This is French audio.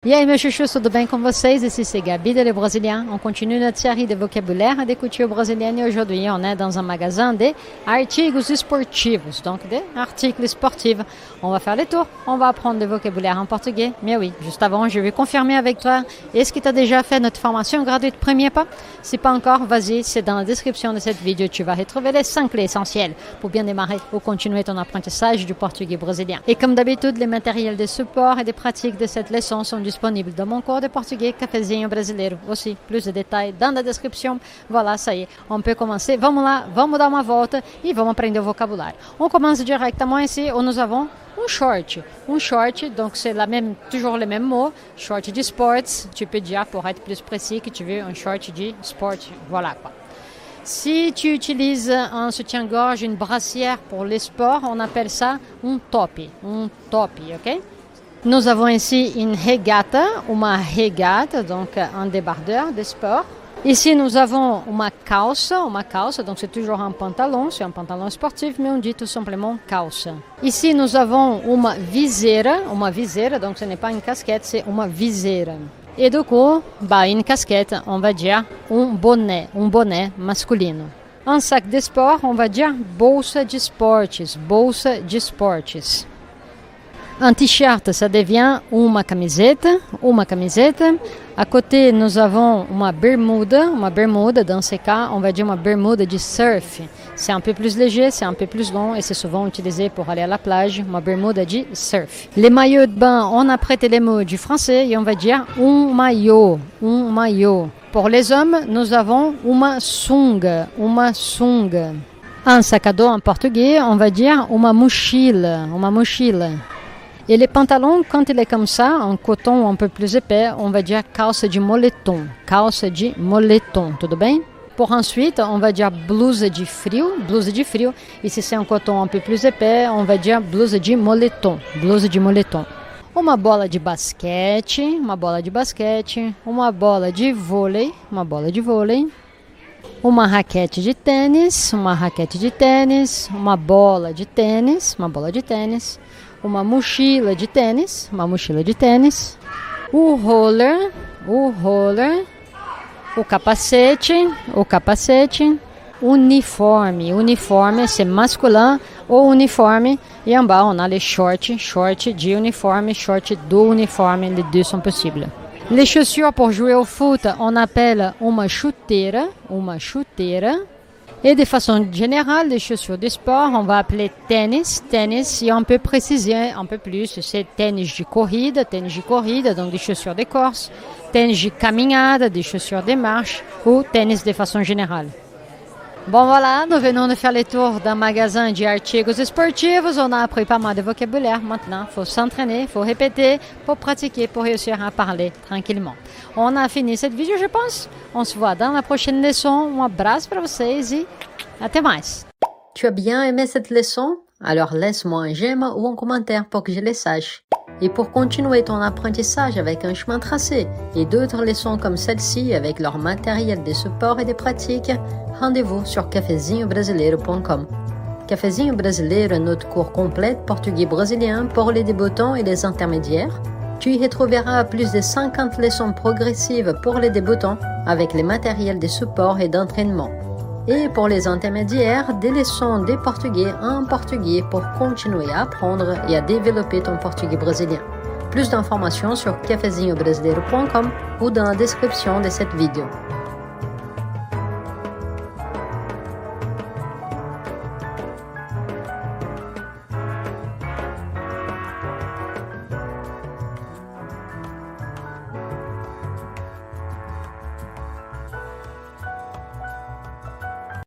E aí, meus chuchus, tudo bem com vocês? Ici, c'est Gabi de Le Brésilien. On continue notre série de vocabulaire et de culture brésilienne. Et aujourd'hui, on est dans un magasin de artigos esportivos, donc des articles sportifs. On va faire les tours, on va apprendre le vocabulaire en portugais. Mais oui, juste avant, je vais confirmer avec toi. Est-ce que tu as déjà fait notre formation gratuite Premier Pas? Si pas encore, vas-y, c'est dans la description de cette vidéo. Tu vas retrouver les 5 clés essentielles pour bien démarrer ou continuer ton apprentissage du portugais brésilien. Et comme d'habitude, les matériels de support et de pratique de cette leçon sont disponible dans mon cours de português Cafezinho Brasileiro. Aussi, plus de détails dans la description. Voilà, ça y est, on peut commencer. Vamos lá, vamos dar uma volta e vamos aprender o vocabulário. On commence directement ici où nous avons un short. Un short, donc c'est toujours les mêmes mots. Short de sports, tu peux dire pour être plus précis que tu veux un short de sport. Voilà quoi. Si tu utilises un soutien-gorge, une brassière pour les sports, on appelle ça un top. Un top, ok? Nous avons ici une regata, donc un débardeur de sport. Ici, nous avons une calça, donc c'est toujours un pantalon, c'est un pantalon sportif, mais on dit tout simplement calça. Ici, nous avons une viseira, donc ce n'est pas une casquette, c'est une viseira. Et du coup, une casquette, on va dire un bonnet masculino. Un sac de sport, on va dire bolsa de esportes. Un t-shirt, ça devient une camisette. À côté, nous avons une bermuda. Dans ce cas, on va dire une bermuda de surf. C'est un peu plus léger, c'est un peu plus long et c'est souvent utilisé pour aller à la plage. Une bermuda de surf. Les maillots de bain, on a prêté les mots du français et on va dire un maillot. Pour les hommes, nous avons uma sunga. Un sac à dos en portugais, on va dire uma mochila. Et les pantalons, quand il est comme ça, en coton un peu plus épais, on va dire calça de moletom, tudo bem? Pour ensuite, on va dire blusa de frio. Et si c'est un coton un peu plus épais, on va dire blusa de moletom. Uma bola de basquete, uma bola de vôlei, uma raquete de tênis, uma bola de tênis, uma mochila de tênis, o roller, o capacete, uniforme, c'est masculin, ou uniforme, et en bas on a les short de uniforme, short do uniforme, les deux sont possibles. Les chaussures pour jouer au foot, on appelle uma chuteira. Et de façon générale, les chaussures de sport, on va appeler tennis, et on peut préciser un peu plus, c'est tennis de corrida, donc des chaussures de course, tennis de caminhada, des chaussures de marche, ou tennis de façon générale. Bon voilà, nous venons de faire le tour d'un magasin de artigos esportivos. On a appris pas mal de vocabulaire. Maintenant, il faut s'entraîner, il faut répéter pour pratiquer, pour réussir à parler tranquillement. On a fini cette vidéo, je pense. On se voit dans la prochaine leçon. Un abraço para vocês et até mais. Tu as bien aimé cette leçon? Alors laisse-moi un j'aime ou un commentaire pour que je le sache. Et pour continuer ton apprentissage avec un chemin tracé et d'autres leçons comme celle-ci avec leur matériel de support et de pratique, rendez-vous sur cafezinhobrasileiro.com. Cafezinho Brasileiro est notre cours complet portugais brésilien pour les débutants et les intermédiaires. Tu y retrouveras plus de 50 leçons progressives pour les débutants avec les matériels de support et d'entraînement. Et pour les intermédiaires, des leçons de portugais en portugais pour continuer à apprendre et à développer ton portugais brésilien. Plus d'informations sur cafezinhobrasileiro.com ou dans la description de cette vidéo.